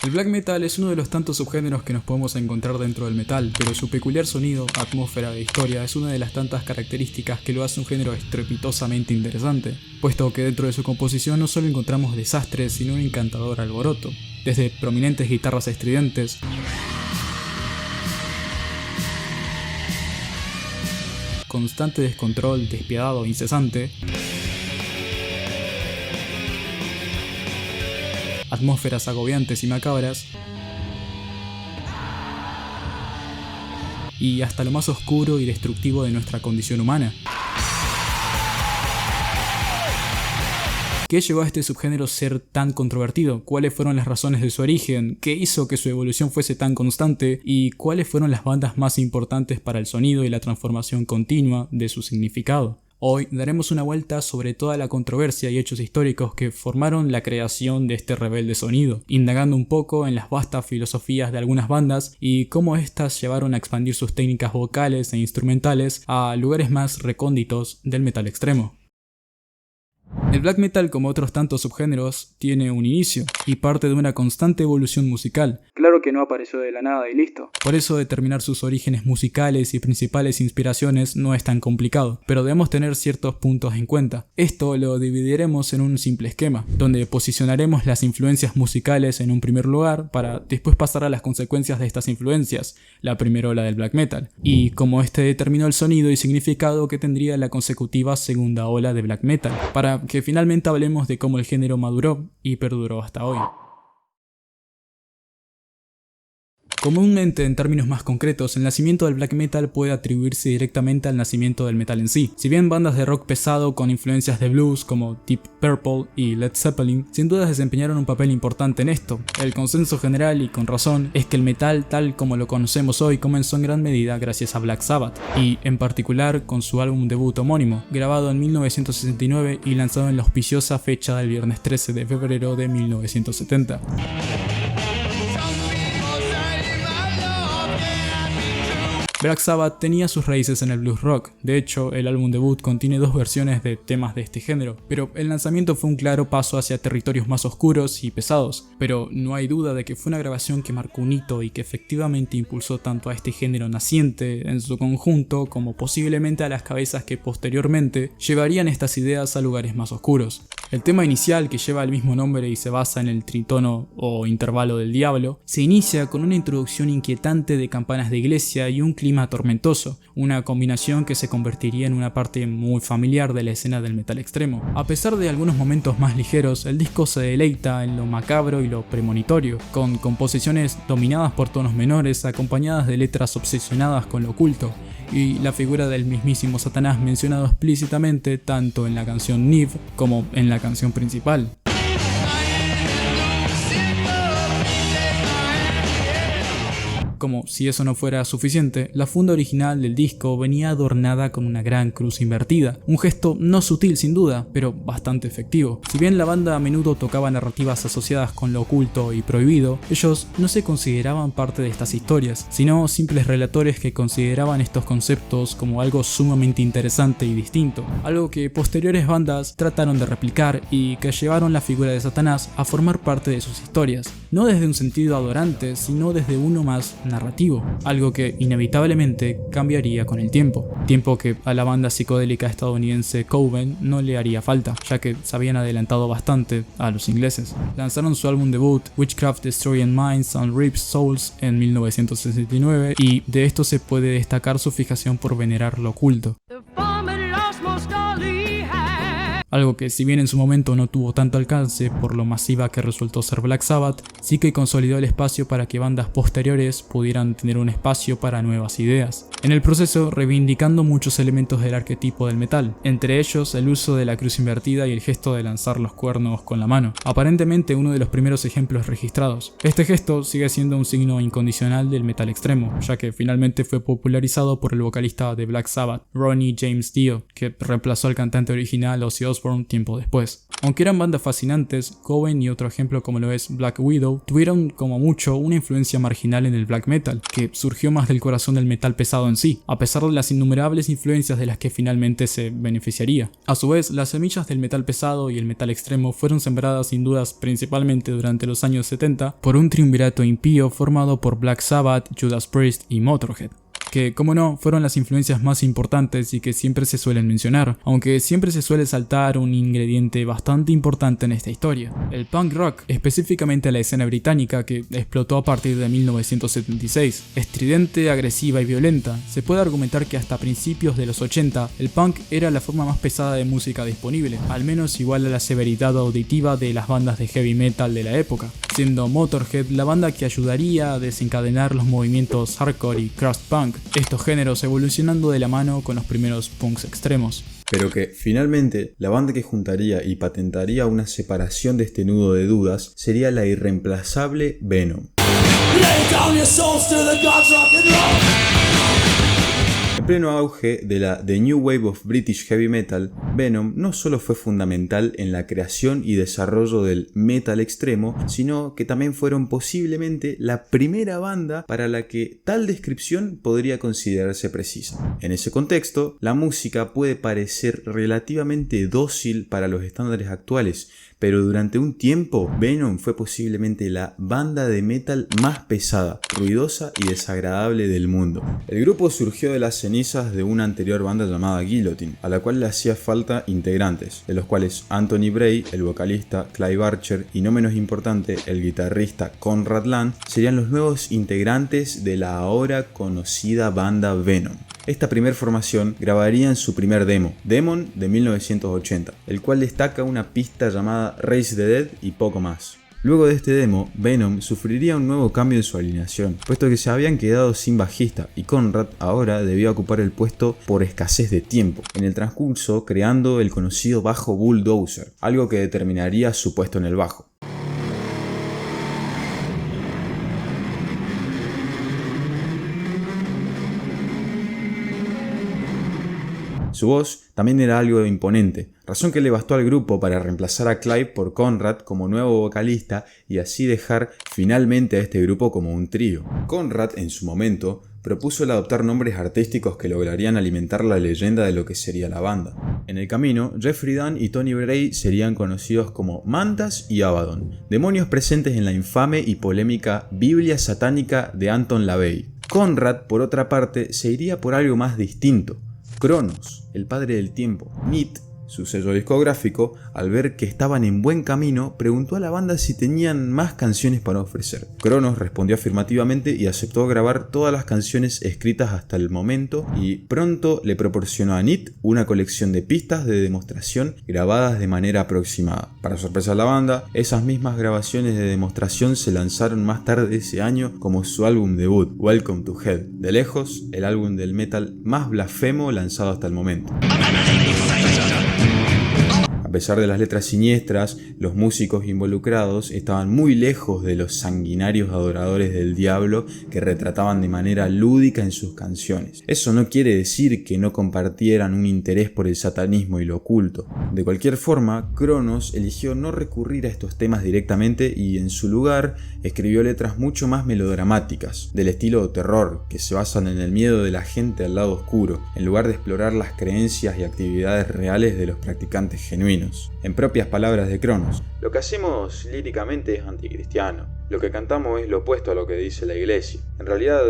El black metal es uno de los tantos subgéneros que nos podemos encontrar dentro del metal, pero su peculiar sonido, atmósfera e historia es una de las tantas características que lo hace un género estrepitosamente interesante, puesto que dentro de su composición no solo encontramos desastres, sino un encantador alboroto, desde prominentes guitarras estridentes, constante descontrol despiadado e incesante, atmósferas agobiantes y macabras, y hasta lo más oscuro y destructivo de nuestra condición humana. ¿Qué llevó a este subgénero a ser tan controvertido? ¿Cuáles fueron las razones de su origen? ¿Qué hizo que su evolución fuese tan constante? ¿Y cuáles fueron las bandas más importantes para el sonido y la transformación continua de su significado? Hoy daremos una vuelta sobre toda la controversia y hechos históricos que formaron la creación de este rebelde sonido, indagando un poco en las vastas filosofías de algunas bandas y cómo éstas llevaron a expandir sus técnicas vocales e instrumentales a lugares más recónditos del metal extremo. El black metal, como otros tantos subgéneros, tiene un inicio y parte de una constante evolución musical. Claro que no apareció de la nada y listo. Por eso determinar sus orígenes musicales y principales inspiraciones no es tan complicado, pero debemos tener ciertos puntos en cuenta. Esto lo dividiremos en un simple esquema, donde posicionaremos las influencias musicales en un primer lugar para después pasar a las consecuencias de estas influencias, la primera ola del black metal, y cómo este determinó el sonido y significado que tendría la consecutiva segunda ola de black metal, para que finalmente hablemos de cómo el género maduró y perduró hasta hoy. Comúnmente, en términos más concretos, el nacimiento del black metal puede atribuirse directamente al nacimiento del metal en sí. Si bien bandas de rock pesado con influencias de blues como Deep Purple y Led Zeppelin sin duda desempeñaron un papel importante en esto, el consenso general, y con razón, es que el metal tal como lo conocemos hoy comenzó en gran medida gracias a Black Sabbath, y en particular con su álbum debut homónimo, grabado en 1969 y lanzado en la auspiciosa fecha del viernes 13 de febrero de 1970. Black Sabbath tenía sus raíces en el blues rock. De hecho, el álbum debut contiene dos versiones de temas de este género, pero el lanzamiento fue un claro paso hacia territorios más oscuros y pesados. Pero no hay duda de que fue una grabación que marcó un hito y que efectivamente impulsó tanto a este género naciente en su conjunto como posiblemente a las cabezas que posteriormente llevarían estas ideas a lugares más oscuros. El tema inicial, que lleva el mismo nombre y se basa en el tritono o intervalo del diablo, se inicia con una introducción inquietante de campanas de iglesia y un clima tormentoso, una combinación que se convertiría en una parte muy familiar de la escena del metal extremo. A pesar de algunos momentos más ligeros, el disco se deleita en lo macabro y lo premonitorio, con composiciones dominadas por tonos menores acompañadas de letras obsesionadas con lo oculto, y la figura del mismísimo Satanás mencionado explícitamente tanto en la canción Niv como en la canción principal. Como si eso no fuera suficiente, la funda original del disco venía adornada con una gran cruz invertida, un gesto no sutil sin duda, pero bastante efectivo. Si bien la banda a menudo tocaba narrativas asociadas con lo oculto y prohibido, ellos no se consideraban parte de estas historias, sino simples relatores que consideraban estos conceptos como algo sumamente interesante y distinto, algo que posteriores bandas trataron de replicar y que llevaron la figura de Satanás a formar parte de sus historias, no desde un sentido adorante, sino desde uno más narrativo, algo que inevitablemente cambiaría con el tiempo que a la banda psicodélica estadounidense Coven no le haría falta, ya que se habían adelantado bastante a los ingleses. Lanzaron su álbum debut Witchcraft Destroying Minds and Rips Souls en 1969 y de esto se puede destacar su fijación por venerar lo oculto. Algo que, si bien en su momento no tuvo tanto alcance por lo masiva que resultó ser Black Sabbath, sí que consolidó el espacio para que bandas posteriores pudieran tener un espacio para nuevas ideas. En el proceso, reivindicando muchos elementos del arquetipo del metal, entre ellos el uso de la cruz invertida y el gesto de lanzar los cuernos con la mano, aparentemente uno de los primeros ejemplos registrados. Este gesto sigue siendo un signo incondicional del metal extremo, ya que finalmente fue popularizado por el vocalista de Black Sabbath, Ronnie James Dio, que reemplazó al cantante original Ozzy Osbourne tiempo después. Aunque eran bandas fascinantes, Coven y otro ejemplo como lo es Black Widow tuvieron como mucho una influencia marginal en el black metal, que surgió más del corazón del metal pesado en en sí, a pesar de las innumerables influencias de las que finalmente se beneficiaría. A su vez, las semillas del metal pesado y el metal extremo fueron sembradas sin dudas principalmente durante los años 70 por un triunvirato impío formado por Black Sabbath, Judas Priest y Motorhead, que, como no, fueron las influencias más importantes y que siempre se suelen mencionar, aunque siempre se suele saltar un ingrediente bastante importante en esta historia: el punk rock, específicamente la escena británica que explotó a partir de 1976. Estridente, agresiva y violenta, se puede argumentar que hasta principios de los 80 el punk era la forma más pesada de música disponible, al menos igual a la severidad auditiva de las bandas de heavy metal de la época, siendo Motorhead la banda que ayudaría a desencadenar los movimientos hardcore y crust punk, estos géneros evolucionando de la mano con los primeros punks extremos. Pero que finalmente la banda que juntaría y patentaría una separación de este nudo de dudas sería la irreemplazable Venom. En pleno auge de la The New Wave of British Heavy Metal, Venom no solo fue fundamental en la creación y desarrollo del metal extremo, sino que también fueron posiblemente la primera banda para la que tal descripción podría considerarse precisa. En ese contexto, la música puede parecer relativamente dócil para los estándares actuales, pero durante un tiempo Venom fue posiblemente la banda de metal más pesada, ruidosa y desagradable del mundo. El grupo surgió de las cenizas de una anterior banda llamada Guillotine, a la cual le hacía falta integrantes, de los cuales Anthony Bray, el vocalista, Clive Archer y, no menos importante, el guitarrista Conrad Land serían los nuevos integrantes de la ahora conocida banda Venom. Esta primera formación grabaría en su primer demo, Demon de 1980, el cual destaca una pista llamada Raise the Dead y poco más. Luego de este demo, Venom sufriría un nuevo cambio en su alineación, puesto que se habían quedado sin bajista y Conrad ahora debía ocupar el puesto por escasez de tiempo, en el transcurso creando el conocido bajo Bulldozer, algo que determinaría su puesto en el bajo. Su voz también era algo imponente, razón que le bastó al grupo para reemplazar a Clive por Conrad como nuevo vocalista y así dejar finalmente a este grupo como un trío. Conrad, en su momento, propuso el adoptar nombres artísticos que lograrían alimentar la leyenda de lo que sería la banda. En el camino, Jeffrey Dunn y Tony Bray serían conocidos como Mantas y Abaddon, demonios presentes en la infame y polémica Biblia satánica de Anton LaVey. Conrad, por otra parte, se iría por algo más distinto: Cronos, el padre del tiempo. Neat, su sello discográfico, al ver que estaban en buen camino, preguntó a la banda si tenían más canciones para ofrecer. Cronos respondió afirmativamente y aceptó grabar todas las canciones escritas hasta el momento, y pronto le proporcionó a Neat una colección de pistas de demostración grabadas de manera aproximada. Para sorpresa de la banda, esas mismas grabaciones de demostración se lanzaron más tarde ese año como su álbum debut, Welcome to Hell, de lejos el álbum del metal más blasfemo lanzado hasta el momento. A pesar de las letras siniestras, los músicos involucrados estaban muy lejos de los sanguinarios adoradores del diablo que retrataban de manera lúdica en sus canciones. Eso no quiere decir que no compartieran un interés por el satanismo y lo oculto. De cualquier forma, Cronos eligió no recurrir a estos temas directamente y, en su lugar, escribió letras mucho más melodramáticas, del estilo terror, que se basan en el miedo de la gente al lado oscuro, en lugar de explorar las creencias y actividades reales de los practicantes genuinos. En propias palabras de Cronos: lo que hacemos líricamente es anticristiano, lo que cantamos es lo opuesto a lo que dice la iglesia. En realidad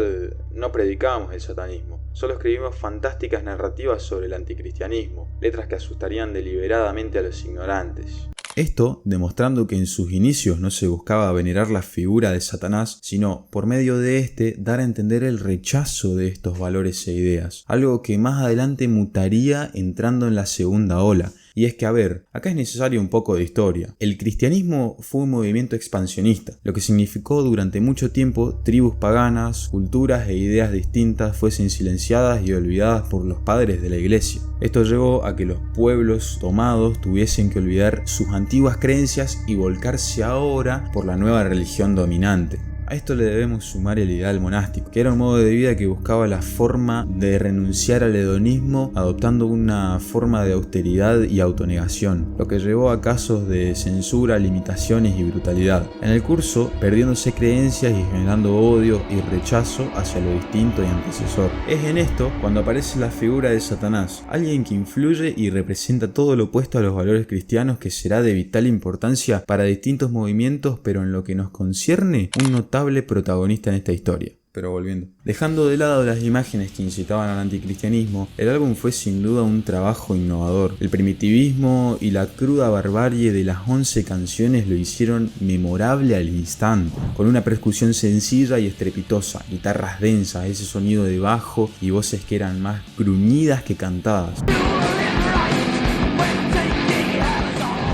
no predicamos el satanismo, solo escribimos fantásticas narrativas sobre el anticristianismo, letras que asustarían deliberadamente a los ignorantes. Esto demostrando que en sus inicios no se buscaba venerar la figura de Satanás, sino por medio de este dar a entender el rechazo de estos valores e ideas, algo que más adelante mutaría entrando en la segunda ola. Y es que, acá es necesario un poco de historia. El cristianismo fue un movimiento expansionista, lo que significó durante mucho tiempo tribus paganas, culturas e ideas distintas fuesen silenciadas y olvidadas por los padres de la iglesia. Esto llevó a que los pueblos tomados tuviesen que olvidar sus antiguas creencias y volcarse ahora por la nueva religión dominante. A esto le debemos sumar el ideal monástico, que era un modo de vida que buscaba la forma de renunciar al hedonismo adoptando una forma de austeridad y autonegación, lo que llevó a casos de censura, limitaciones y brutalidad. En el curso, perdiéndose creencias y generando odio y rechazo hacia lo distinto y antecesor. Es en esto cuando aparece la figura de Satanás, alguien que influye y representa todo lo opuesto a los valores cristianos, que será de vital importancia para distintos movimientos, pero en lo que nos concierne, un notable protagonista en esta historia. Pero volviendo. Dejando de lado las imágenes que incitaban al anticristianismo, el álbum fue sin duda un trabajo innovador. El primitivismo y la cruda barbarie de las 11 canciones lo hicieron memorable al instante, con una percusión sencilla y estrepitosa, guitarras densas, ese sonido de bajo y voces que eran más gruñidas que cantadas.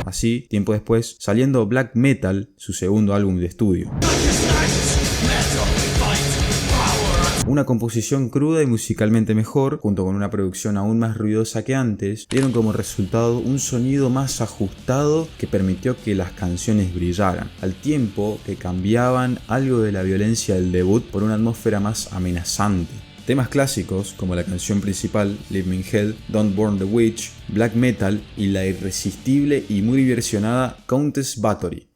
Así, tiempo después, saliendo Black Metal, su segundo álbum de estudio. Una composición cruda y musicalmente mejor, junto con una producción aún más ruidosa que antes, dieron como resultado un sonido más ajustado que permitió que las canciones brillaran, al tiempo que cambiaban algo de la violencia del debut por una atmósfera más amenazante. Temas clásicos como la canción principal, Leave Me in Hell, Don't Burn the Witch, Black Metal y la irresistible y muy versionada Countess Bathory.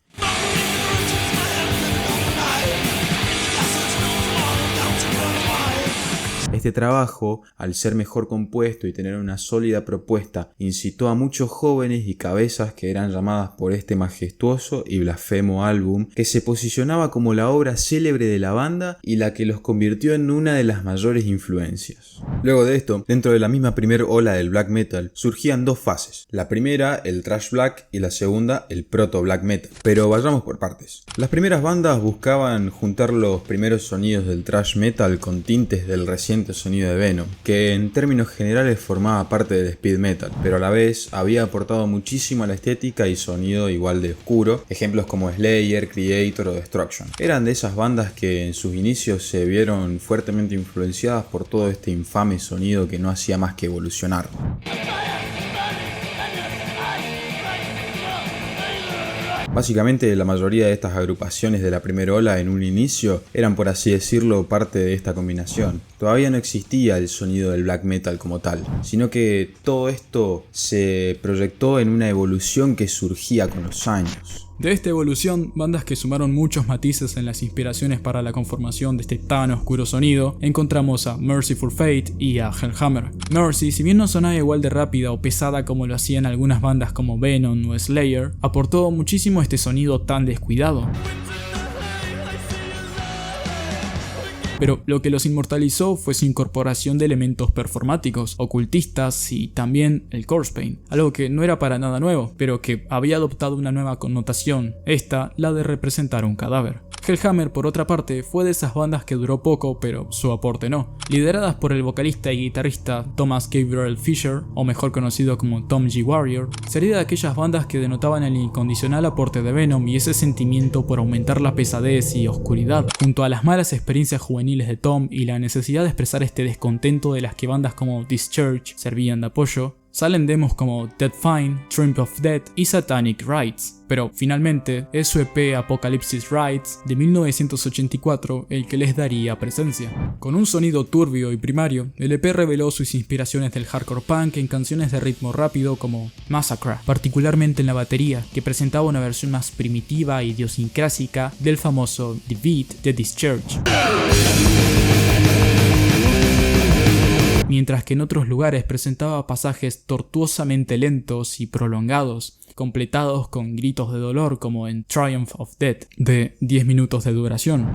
Este trabajo, al ser mejor compuesto y tener una sólida propuesta, incitó a muchos jóvenes y cabezas que eran llamadas por este majestuoso y blasfemo álbum, que se posicionaba como la obra célebre de la banda y la que los convirtió en una de las mayores influencias. Luego de esto, dentro de la misma primer ola del black metal, surgían dos fases. La primera, el thrash black, y la segunda, el proto black metal. Pero vayamos por partes. Las primeras bandas buscaban juntar los primeros sonidos del thrash metal con tintes del reciente sonido de Venom, que en términos generales formaba parte del speed metal, pero a la vez había aportado muchísimo a la estética y sonido igual de oscuro. Ejemplos como Slayer, Creator o Destruction eran de esas bandas que en sus inicios se vieron fuertemente influenciadas por todo este infame sonido que no hacía más que evolucionar. Básicamente la mayoría de estas agrupaciones de la primera ola en un inicio eran, por así decirlo, parte de esta combinación. Todavía no existía el sonido del black metal como tal, sino que todo esto se proyectó en una evolución que surgía con los años. De esta evolución, bandas que sumaron muchos matices en las inspiraciones para la conformación de este tan oscuro sonido, encontramos a Merciful Fate y a Hellhammer. Mercy, si bien no sonaba igual de rápida o pesada como lo hacían algunas bandas como Venom o Slayer, aportó muchísimo este sonido tan descuidado. Pero lo que los inmortalizó fue su incorporación de elementos performáticos, ocultistas y también el corpse paint, algo que no era para nada nuevo, pero que había adoptado una nueva connotación, esta la de representar un cadáver. Hellhammer, por otra parte, fue de esas bandas que duró poco, pero su aporte no. Lideradas por el vocalista y guitarrista Thomas Gabriel Fisher, o mejor conocido como Tom G. Warrior, sería de aquellas bandas que denotaban el incondicional aporte de Venom y ese sentimiento por aumentar la pesadez y oscuridad, junto a las malas experiencias juveniles de Tom y la necesidad de expresar este descontento de las que bandas como Discharge servían de apoyo. Salen demos como Dead Fine, Triumph of Death y Satanic Rites, pero finalmente es su EP Apocalypsis Rites de 1984 el que les daría presencia. Con un sonido turbio y primario, el EP reveló sus inspiraciones del hardcore punk en canciones de ritmo rápido como Massacre, particularmente en la batería, que presentaba una versión más primitiva e idiosincrásica del famoso The Beat de Discharge. Mientras que en otros lugares presentaba pasajes tortuosamente lentos y prolongados, completados con gritos de dolor como en Triumph of Death, de 10 minutos de duración.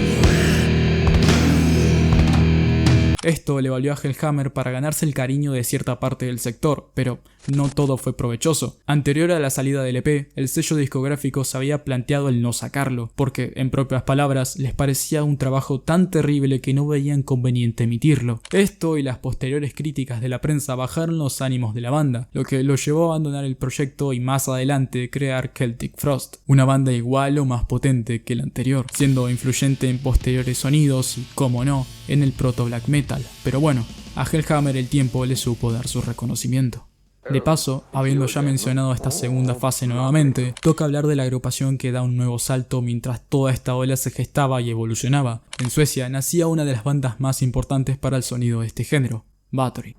Esto le valió a Hellhammer para ganarse el cariño de cierta parte del sector, pero no todo fue provechoso. Anterior a la salida del EP, el sello discográfico se había planteado el no sacarlo, porque, en propias palabras, les parecía un trabajo tan terrible que no veían conveniente emitirlo. Esto y las posteriores críticas de la prensa bajaron los ánimos de la banda, lo que los llevó a abandonar el proyecto y más adelante crear Celtic Frost, una banda igual o más potente que la anterior, siendo influyente en posteriores sonidos y, como no, en el proto black metal. Pero bueno, a Hellhammer el tiempo le supo dar su reconocimiento. De paso, habiendo ya mencionado esta segunda fase nuevamente, toca hablar de la agrupación que da un nuevo salto mientras toda esta ola se gestaba y evolucionaba. En Suecia nacía una de las bandas más importantes para el sonido de este género, Bathory.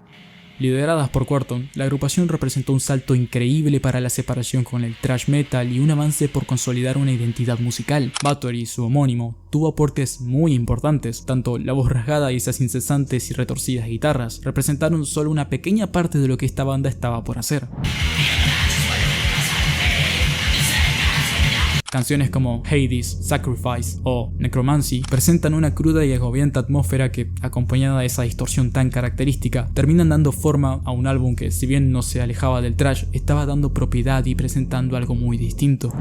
Lideradas por Quorthon, la agrupación representó un salto increíble para la separación con el thrash metal y un avance por consolidar una identidad musical. Bathory, su homónimo, tuvo aportes muy importantes, tanto la voz rasgada y esas incesantes y retorcidas guitarras representaron solo una pequeña parte de lo que esta banda estaba por hacer. Canciones como Hades, Sacrifice o Necromancy presentan una cruda y agobiante atmósfera que, acompañada de esa distorsión tan característica, terminan dando forma a un álbum que, si bien no se alejaba del thrash, estaba dando propiedad y presentando algo muy distinto.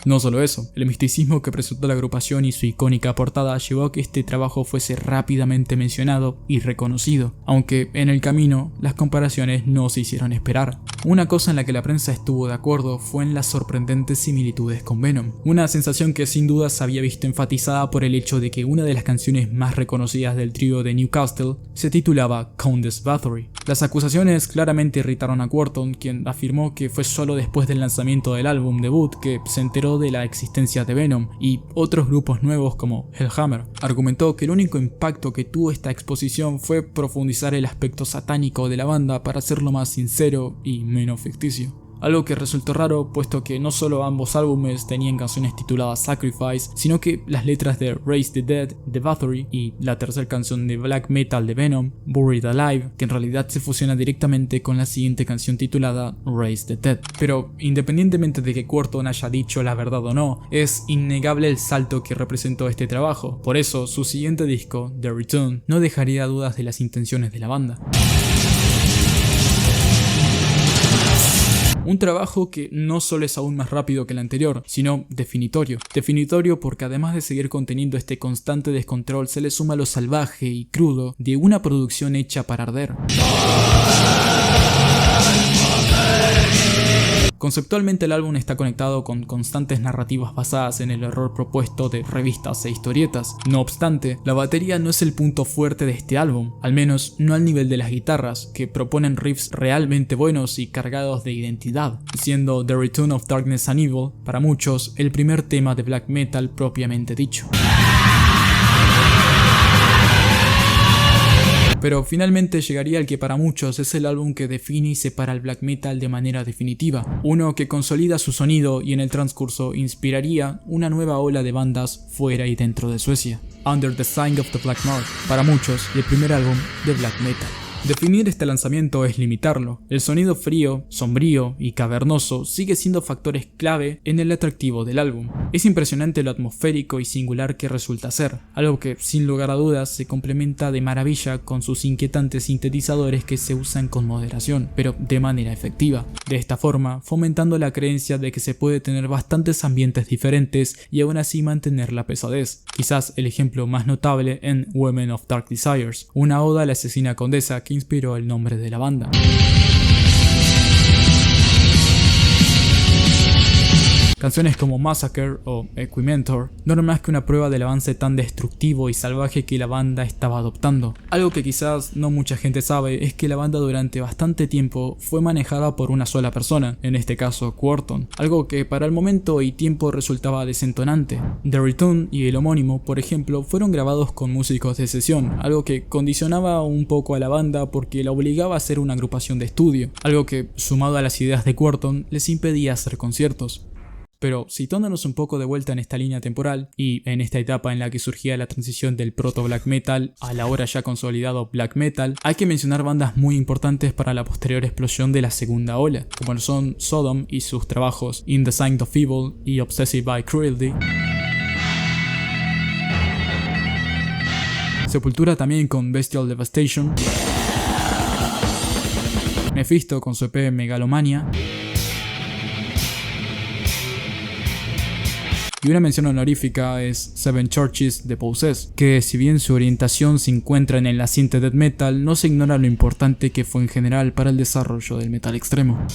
No solo eso, el misticismo que presentó la agrupación y su icónica portada llevó a que este trabajo fuese rápidamente mencionado y reconocido, aunque en el camino las comparaciones no se hicieron esperar. Una cosa en la que la prensa estuvo de acuerdo fue en las sorprendentes similitudes con Venom, una sensación que sin duda se había visto enfatizada por el hecho de que una de las canciones más reconocidas del trío de Newcastle se titulaba Countess Bathory. Las acusaciones claramente irritaron a Quorthon, quien afirmó que fue solo después del lanzamiento del álbum debut que se enteró de la existencia de Venom y otros grupos nuevos como Hellhammer. Argumentó que el único impacto que tuvo esta exposición fue profundizar el aspecto satánico de la banda para hacerlo más sincero y menos ficticio. Algo que resultó raro, puesto que no solo ambos álbumes tenían canciones tituladas Sacrifice, sino que las letras de Raise the Dead de Bathory y la tercera canción de black metal de Venom, Buried Alive, que en realidad se fusiona directamente con la siguiente canción titulada Raise the Dead. Pero independientemente de que Quorthon haya dicho la verdad o no, es innegable el salto que representó este trabajo. Por eso, su siguiente disco, The Return, no dejaría dudas de las intenciones de la banda. Un trabajo que no solo es aún más rápido que el anterior, sino definitorio. Definitorio porque además de seguir conteniendo este constante descontrol, se le suma lo salvaje y crudo de una producción hecha para arder. Conceptualmente el álbum está conectado con constantes narrativas basadas en el error propuesto de revistas e historietas. No obstante, la batería no es el punto fuerte de este álbum, al menos no al nivel de las guitarras, que proponen riffs realmente buenos y cargados de identidad, siendo The Return of Darkness and Evil, para muchos, el primer tema de black metal propiamente dicho. Pero finalmente llegaría el que para muchos es el álbum que define y separa el black metal de manera definitiva, uno que consolida su sonido y en el transcurso inspiraría una nueva ola de bandas fuera y dentro de Suecia. Under the Sign of the Black Mark, para muchos el primer álbum de black metal. Definir este lanzamiento es limitarlo. El sonido frío, sombrío y cavernoso sigue siendo factores clave en el atractivo del álbum. Es impresionante lo atmosférico y singular que resulta ser, algo que sin lugar a dudas se complementa de maravilla con sus inquietantes sintetizadores que se usan con moderación, pero de manera efectiva. De esta forma, fomentando la creencia de que se puede tener bastantes ambientes diferentes y aún así mantener la pesadez. Quizás el ejemplo más notable en Women of Dark Desires, una oda a la asesina condesa que inspiró el nombre de la banda. Canciones como Massacre o Equimentor no eran más que una prueba del avance tan destructivo y salvaje que la banda estaba adoptando. Algo que quizás no mucha gente sabe es que la banda durante bastante tiempo fue manejada por una sola persona, en este caso Quorthon, algo que para el momento y tiempo resultaba desentonante. The Return y el homónimo, por ejemplo, fueron grabados con músicos de sesión, algo que condicionaba un poco a la banda porque la obligaba a ser una agrupación de estudio, algo que, sumado a las ideas de Quorthon, les impedía hacer conciertos. Pero situándonos un poco de vuelta en esta línea temporal y en esta etapa en la que surgía la transición del proto-black metal a la ahora ya consolidado black metal, hay que mencionar bandas muy importantes para la posterior explosión de la segunda ola, como lo son Sodom y sus trabajos In the Sign of Evil y Obsessive by Cruelty. Sepultura también con Bestial Devastation. Mephisto con su EP Megalomania. Y una mención honorífica es Seven Churches de Possessed, que si bien su orientación se encuentra en el naciente death metal, no se ignora lo importante que fue en general para el desarrollo del metal extremo.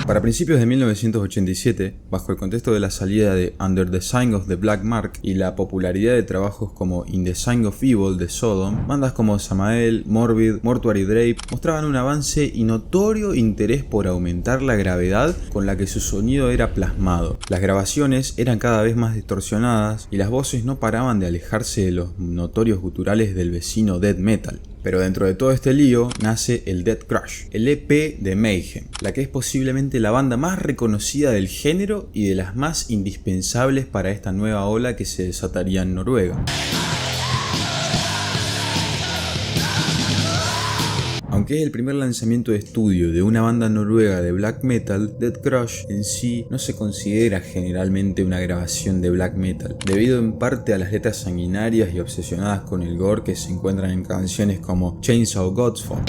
Para principios de 1987, bajo el contexto de la salida de Under the Sign of the Black Mark y la popularidad de trabajos como In the Sign of Evil de Sodom, bandas como Samael, Morbid, Mortuary Drape mostraban un avance y notorio interés por aumentar la gravedad con la que su sonido era plasmado. Las grabaciones eran cada vez más distorsionadas y las voces no paraban de alejarse de los notorios guturales del vecino death metal. Pero dentro de todo este lío nace el Death Crush, el EP de Mayhem, la que es posiblemente la banda más reconocida del género y de las más indispensables para esta nueva ola que se desataría en Noruega. Aunque es el primer lanzamiento de estudio de una banda noruega de black metal, Death Crush en sí no se considera generalmente una grabación de black metal, debido en parte a las letras sanguinarias y obsesionadas con el gore que se encuentran en canciones como Chainsaw Godfall.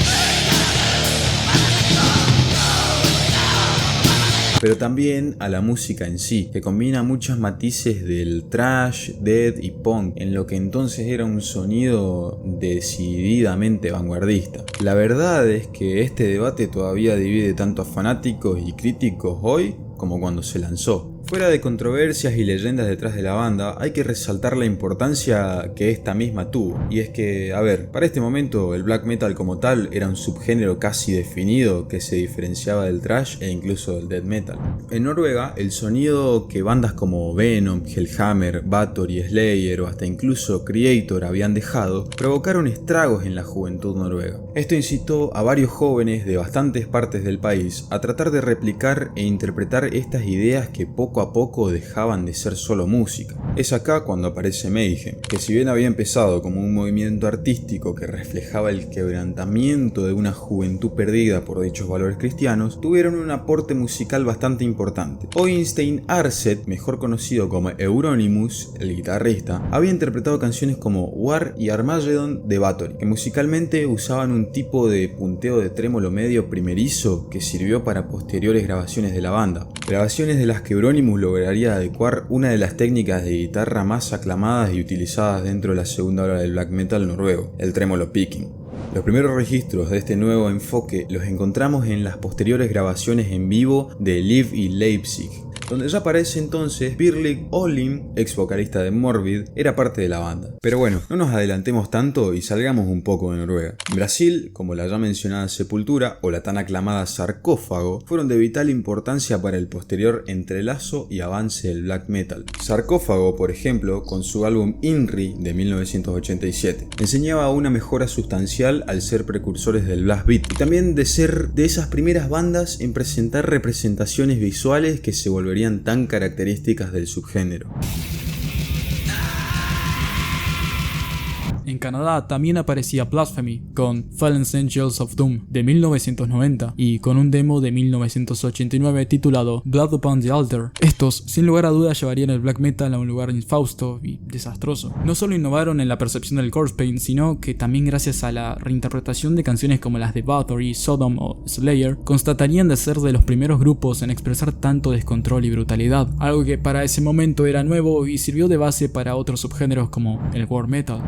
Pero también a la música en sí, que combina muchos matices del thrash, death y punk, en lo que entonces era un sonido decididamente vanguardista. La verdad es que este debate todavía divide tanto a fanáticos y críticos hoy como cuando se lanzó. Fuera de controversias y leyendas detrás de la banda, hay que resaltar la importancia que esta misma tuvo. Y es que, para este momento el black metal como tal era un subgénero casi definido que se diferenciaba del thrash e incluso del death metal. En Noruega, el sonido que bandas como Venom, Hellhammer, Bathory, Slayer o hasta incluso Creator habían dejado, provocaron estragos en la juventud noruega. Esto incitó a varios jóvenes de bastantes partes del país a tratar de replicar e interpretar estas ideas que poco a poco dejaban de ser solo música. Es acá cuando aparece Mayhem, que si bien había empezado como un movimiento artístico que reflejaba el quebrantamiento de una juventud perdida por dichos valores cristianos, tuvieron un aporte musical bastante importante. Øystein Aarseth, mejor conocido como Euronymous, el guitarrista, había interpretado canciones como War y Armageddon de Bathory, que musicalmente usaban un tipo de punteo de trémolo medio primerizo que sirvió para posteriores grabaciones de la banda. Grabaciones de las que Euronymous lograría adecuar una de las técnicas de guitarra más aclamadas y utilizadas dentro de la segunda ola del black metal noruego, el tremolo picking. Los primeros registros de este nuevo enfoque los encontramos en las posteriores grabaciones en vivo de Live y Leipzig, donde ya para ese entonces Birlig Olim, ex vocalista de Morbid, era parte de la banda. Pero bueno, no nos adelantemos tanto y salgamos un poco de Noruega. En Brasil, como la ya mencionada Sepultura o la tan aclamada Sarcófago, fueron de vital importancia para el posterior entrelazo y avance del black metal. Sarcófago, por ejemplo, con su álbum Inri de 1987, enseñaba una mejora sustancial al ser precursores del blast beat y también de ser de esas primeras bandas en presentar representaciones visuales que se volverían tan características del subgénero. En Canadá también aparecía Blasphemy con Fallen Angels of Doom de 1990 y con un demo de 1989 titulado Blood Upon the Altar. Estos, sin lugar a dudas, llevarían el black metal a un lugar infausto y desastroso. No solo innovaron en la percepción del corpse paint, sino que también gracias a la reinterpretación de canciones como las de Bathory, Sodom o Slayer, constatarían de ser de los primeros grupos en expresar tanto descontrol y brutalidad, algo que para ese momento era nuevo y sirvió de base para otros subgéneros como el war metal.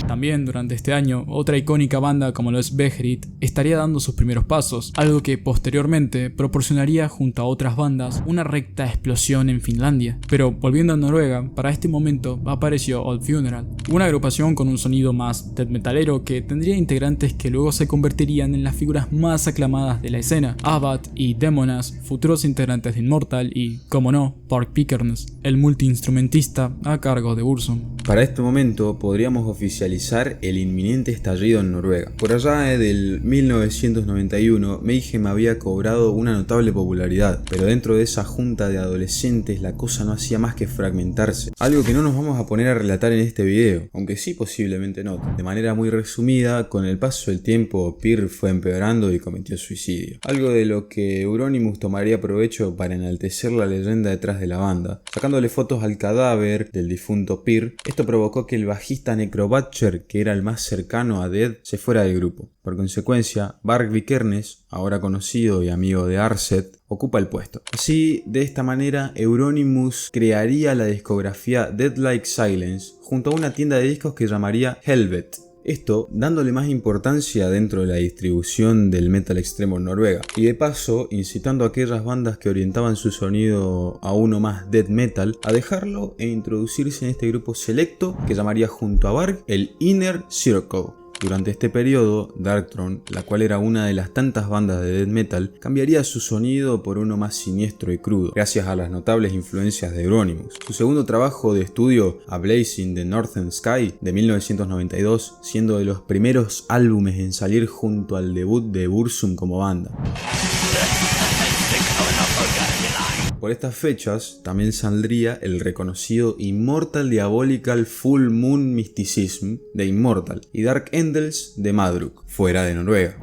También durante este año, otra icónica banda como lo es Beherit estaría dando sus primeros pasos, algo que posteriormente proporcionaría junto a otras bandas una recta explosión en Finlandia. Pero volviendo a Noruega, para este momento apareció Old Funeral, una agrupación con un sonido más death metalero que tendría integrantes que luego se convertirían en las figuras más aclamadas de la escena, Abbat y Demonas, futuros integrantes de Immortal y, como no, Park Pickerness, el multiinstrumentista a cargo de Burzum. Para este momento podríamos oficializar el inminente estallido en Noruega. Por allá del 1991, Mayhem había cobrado una notable popularidad, pero dentro de esa junta de adolescentes la cosa no hacía más que fragmentarse. Algo que no nos vamos a poner a relatar en este video, aunque sí posiblemente no. De manera muy resumida, con el paso del tiempo, Pyr fue empeorando y cometió suicidio. Algo de lo que Euronymous tomaría provecho para enaltecer la leyenda detrás de la banda, sacándole fotos al cadáver del difunto Pyr. Esto provocó que el bajista Necrobutcher, que era el más cercano a Dead, se fuera del grupo. Por consecuencia, Varg Vikernes, ahora conocido y amigo de Aarseth, ocupa el puesto. Así, de esta manera, Euronymous crearía la discografía Dead Like Silence junto a una tienda de discos que llamaría Helvet. esto dándole más importancia dentro de la distribución del metal extremo en Noruega, y de paso incitando a aquellas bandas que orientaban su sonido a uno más death metal a dejarlo e introducirse en este grupo selecto que llamaría junto a Varg el Inner Circle. Durante este periodo, Darkthrone, la cual era una de las tantas bandas de death metal, cambiaría su sonido por uno más siniestro y crudo, gracias a las notables influencias de Euronymous. Su segundo trabajo de estudio, A Blaze in the Northern Sky, de 1992, siendo de los primeros álbumes en salir junto al debut de Burzum como banda. Por estas fechas también saldría el reconocido Immortal Diabolical Full Moon Mysticism de Immortal y Dark Angels de Madruk, fuera de Noruega.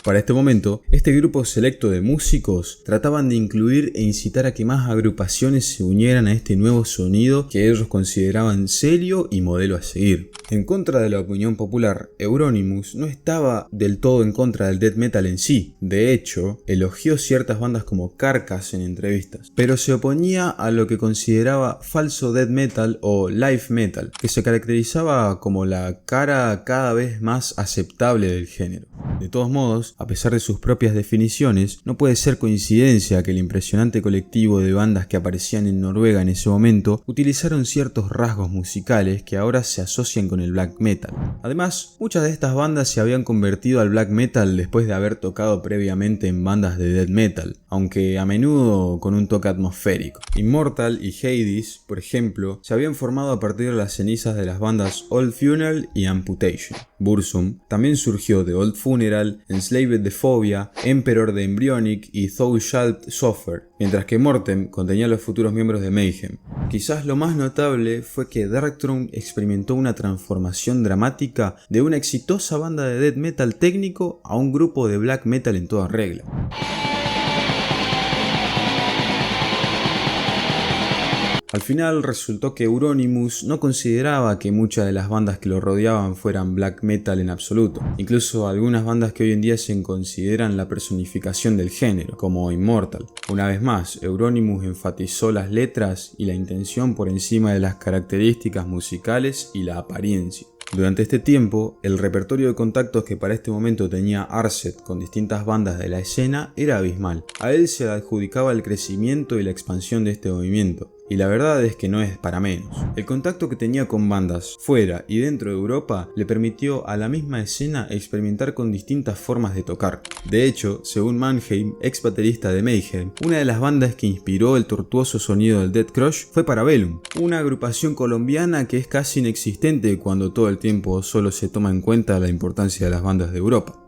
Para este momento, este grupo selecto de músicos trataban de incluir e incitar a que más agrupaciones se unieran a este nuevo sonido que ellos consideraban serio y modelo a seguir. En contra de la opinión popular, Euronymous no estaba del todo en contra del death metal en sí. De hecho, elogió ciertas bandas como Carcass en entrevistas, pero se oponía a lo que consideraba falso death metal o live metal, que se caracterizaba como la cara cada vez más aceptable del género. De todos modos, a pesar de sus propias definiciones, no puede ser coincidencia que el impresionante colectivo de bandas que aparecían en Noruega en ese momento utilizaron ciertos rasgos musicales que ahora se asocian con el black metal. Además, muchas de estas bandas se habían convertido al black metal después de haber tocado previamente en bandas de death metal, aunque a menudo con un toque atmosférico. Immortal y Hades, por ejemplo, se habían formado a partir de las cenizas de las bandas Old Funeral y Amputation. Burzum también surgió de Old Funeral, Enslaved the Phobia, Emperor de Embryonic y Thou Shalt Suffer, mientras que Mortem contenía a los futuros miembros de Mayhem. Quizás lo más notable fue que Darkthrone experimentó una transformación dramática de una exitosa banda de death metal técnico a un grupo de black metal en toda regla. Al final resultó que Euronymous no consideraba que muchas de las bandas que lo rodeaban fueran black metal en absoluto. Incluso algunas bandas que hoy en día se consideran la personificación del género, como Immortal. Una vez más, Euronymous enfatizó las letras y la intención por encima de las características musicales y la apariencia. Durante este tiempo, el repertorio de contactos que para este momento tenía Arset con distintas bandas de la escena era abismal. A él se adjudicaba el crecimiento y la expansión de este movimiento. Y la verdad es que no es para menos. El contacto que tenía con bandas fuera y dentro de Europa le permitió a la misma escena experimentar con distintas formas de tocar. De hecho, según Mannheim, ex baterista de Mayhem, una de las bandas que inspiró el tortuoso sonido del Death Crush fue Parabellum, una agrupación colombiana que es casi inexistente cuando todo el tiempo solo se toma en cuenta la importancia de las bandas de Europa.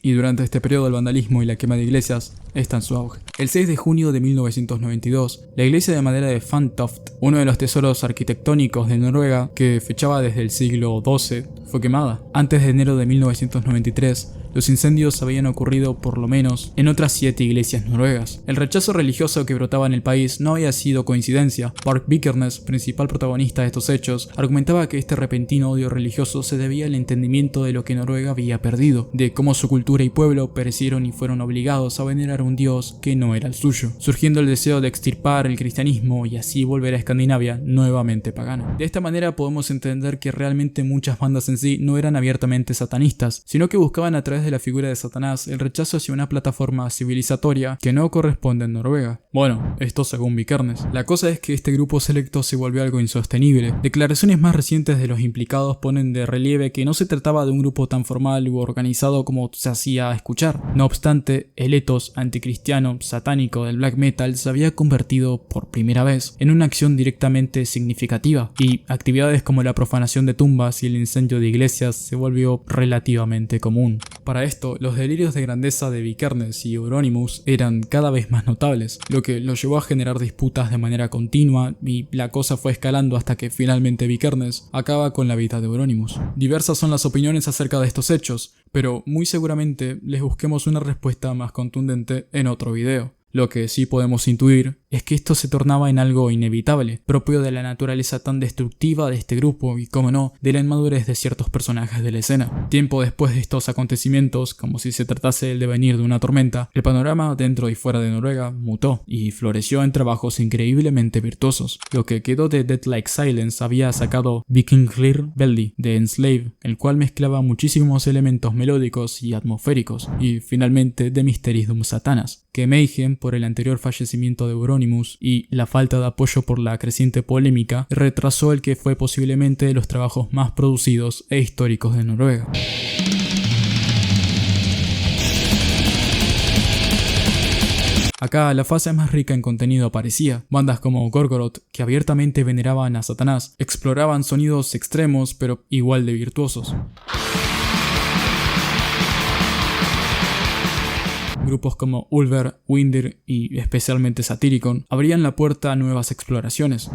Y durante este periodo el vandalismo y la quema de iglesias está en su auge. El 6 de junio de 1992, la iglesia de madera de Fantoft, uno de los tesoros arquitectónicos de Noruega que fechaba desde el siglo XII, fue quemada. Antes de enero de 1993, los incendios habían ocurrido por lo menos en otras 7 iglesias noruegas. El rechazo religioso que brotaba en el país no había sido coincidencia. Varg Vikernes, principal protagonista de estos hechos, argumentaba que este repentino odio religioso se debía al entendimiento de lo que Noruega había perdido, de cómo su cultura y pueblo perecieron y fueron obligados a venerar a un dios que no era el suyo, surgiendo el deseo de extirpar el cristianismo y así volver a Escandinavia nuevamente pagana. De esta manera podemos entender que realmente muchas bandas en sí no eran abiertamente satanistas, sino que buscaban a través de la figura de Satanás el rechazo hacia una plataforma civilizatoria que no corresponde en Noruega. Bueno, esto según Vikernes. La cosa es que este grupo selecto se volvió algo insostenible. Declaraciones más recientes de los implicados ponen de relieve que no se trataba de un grupo tan formal u organizado como se hacía escuchar. No obstante, el ethos anticristiano satánico del black metal se había convertido por primera vez en una acción directamente significativa, y actividades como la profanación de tumbas y el incendio de iglesias se volvió relativamente común. Para esto, los delirios de grandeza de Vikernes y Euronymous eran cada vez más notables, lo que los llevó a generar disputas de manera continua, y la cosa fue escalando hasta que finalmente Vikernes acaba con la vida de Euronymous. Diversas son las opiniones acerca de estos hechos, pero muy seguramente les busquemos una respuesta más contundente en otro video. Lo que sí podemos intuir es que esto se tornaba en algo inevitable, propio de la naturaleza tan destructiva de este grupo y, como no, de la inmadurez de ciertos personajes de la escena. Tiempo después de estos acontecimientos, como si se tratase del devenir de una tormenta, el panorama dentro y fuera de Noruega mutó y floreció en trabajos increíblemente virtuosos. Lo que quedó de Dead Like Silence había sacado Vikinglir Veldi de Enslave, el cual mezclaba muchísimos elementos melódicos y atmosféricos, y finalmente de Mysterium Satanas, que Mayhem, por el anterior fallecimiento de Euronymous y la falta de apoyo por la creciente polémica, retrasó el que fue posiblemente de los trabajos más producidos e históricos de Noruega. Acá la fase más rica en contenido aparecía. Bandas como Gorgoroth, que abiertamente veneraban a Satanás, exploraban sonidos extremos pero igual de virtuosos. Grupos como Ulver, Windir y especialmente Satyricon abrían la puerta a nuevas exploraciones.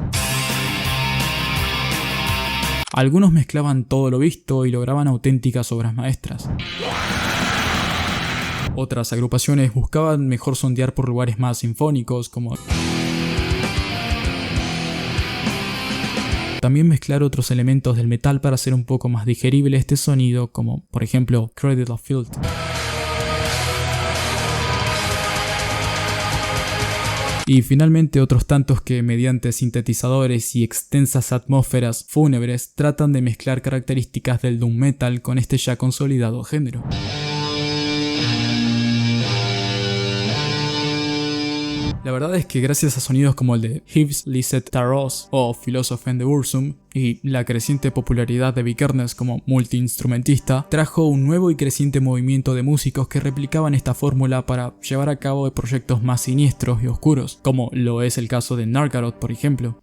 Algunos mezclaban todo lo visto y lograban auténticas obras maestras. Otras agrupaciones buscaban mejor sondear por lugares más sinfónicos, como también mezclar otros elementos del metal para hacer un poco más digerible este sonido, como por ejemplo Cradle of Filth. Y finalmente otros tantos que mediante sintetizadores y extensas atmósferas fúnebres tratan de mezclar características del doom metal con este ya consolidado género. La verdad es que gracias a sonidos como el de Yves Lisset Taros o Philosophe and the Bursum y la creciente popularidad de Vikernes como multiinstrumentista, trajo un nuevo y creciente movimiento de músicos que replicaban esta fórmula para llevar a cabo proyectos más siniestros y oscuros, como lo es el caso de Nargaroth, por ejemplo.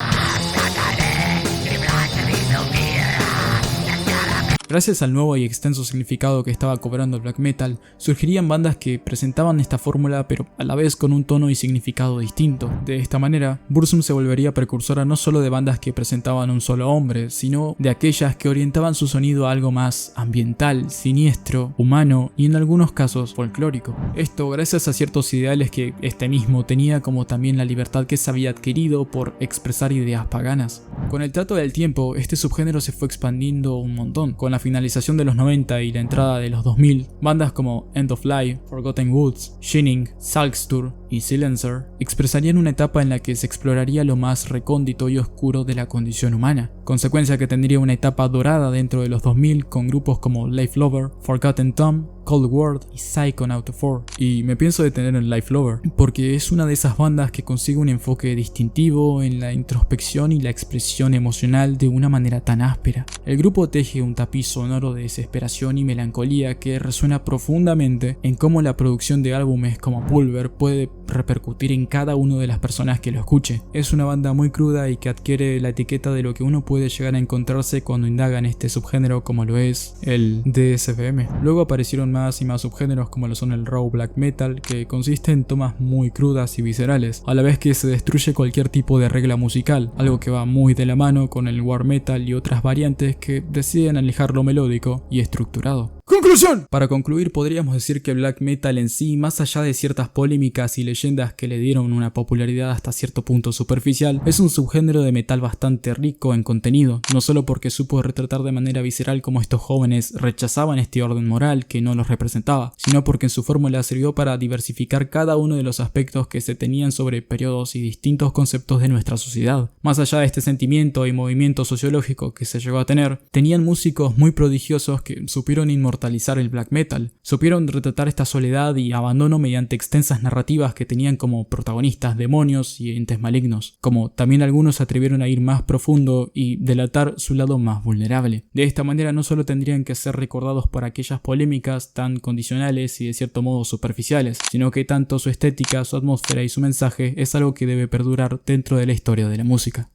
Gracias al nuevo y extenso significado que estaba cobrando el black metal, surgirían bandas que presentaban esta fórmula pero a la vez con un tono y significado distinto. De esta manera, Bursum se volvería precursora no solo de bandas que presentaban un solo hombre, sino de aquellas que orientaban su sonido a algo más ambiental, siniestro, humano y en algunos casos folclórico. Esto gracias a ciertos ideales que este mismo tenía, como también la libertad que se había adquirido por expresar ideas paganas. Con el trato del tiempo, este subgénero se fue expandiendo un montón. Con la finalización de los 90 y la entrada de los 2000, bandas como End of Life, Forgotten Woods, Shining, Salkstur y Silencer expresarían una etapa en la que se exploraría lo más recóndito y oscuro de la condición humana, consecuencia que tendría una etapa dorada dentro de los 2000 con grupos como Life Lover, Forgotten Tomb, Cold World y Psychonaut 4. Y me pienso detener en Life Lover, porque es una de esas bandas que consigue un enfoque distintivo en la introspección y la expresión emocional de una manera tan áspera. El grupo teje un tapiz sonoro de desesperación y melancolía que resuena profundamente en cómo la producción de álbumes como Pulver puede repercutir en cada una de las personas que lo escuche. Es una banda muy cruda y que adquiere la etiqueta de lo que uno puede llegar a encontrarse cuando indaga en este subgénero como lo es el DSFM. Luego aparecieron más y más subgéneros como lo son el raw black metal, que consiste en tomas muy crudas y viscerales, a la vez que se destruye cualquier tipo de regla musical, algo que va muy de la mano con el war metal y otras variantes que deciden alejar lo melódico y estructurado. ¡Conclusión! Para concluir, podríamos decir que el black metal en sí, más allá de ciertas polémicas y leyendas que le dieron una popularidad hasta cierto punto superficial, es un subgénero de metal bastante rico en contenido, no solo porque supo retratar de manera visceral cómo estos jóvenes rechazaban este orden moral que no los representaba, sino porque en su fórmula sirvió para diversificar cada uno de los aspectos que se tenían sobre periodos y distintos conceptos de nuestra sociedad. Más allá de este sentimiento y movimiento sociológico que se llegó a tener, tenían músicos muy prodigiosos que supieron inmortalizar el black metal, supieron retratar esta soledad y abandono mediante extensas narrativas que tenían como protagonistas demonios y entes malignos, como también algunos se atrevieron a ir más profundo y delatar su lado más vulnerable. De esta manera no solo tendrían que ser recordados por aquellas polémicas tan condicionales y de cierto modo superficiales, sino que tanto su estética, su atmósfera y su mensaje es algo que debe perdurar dentro de la historia de la música.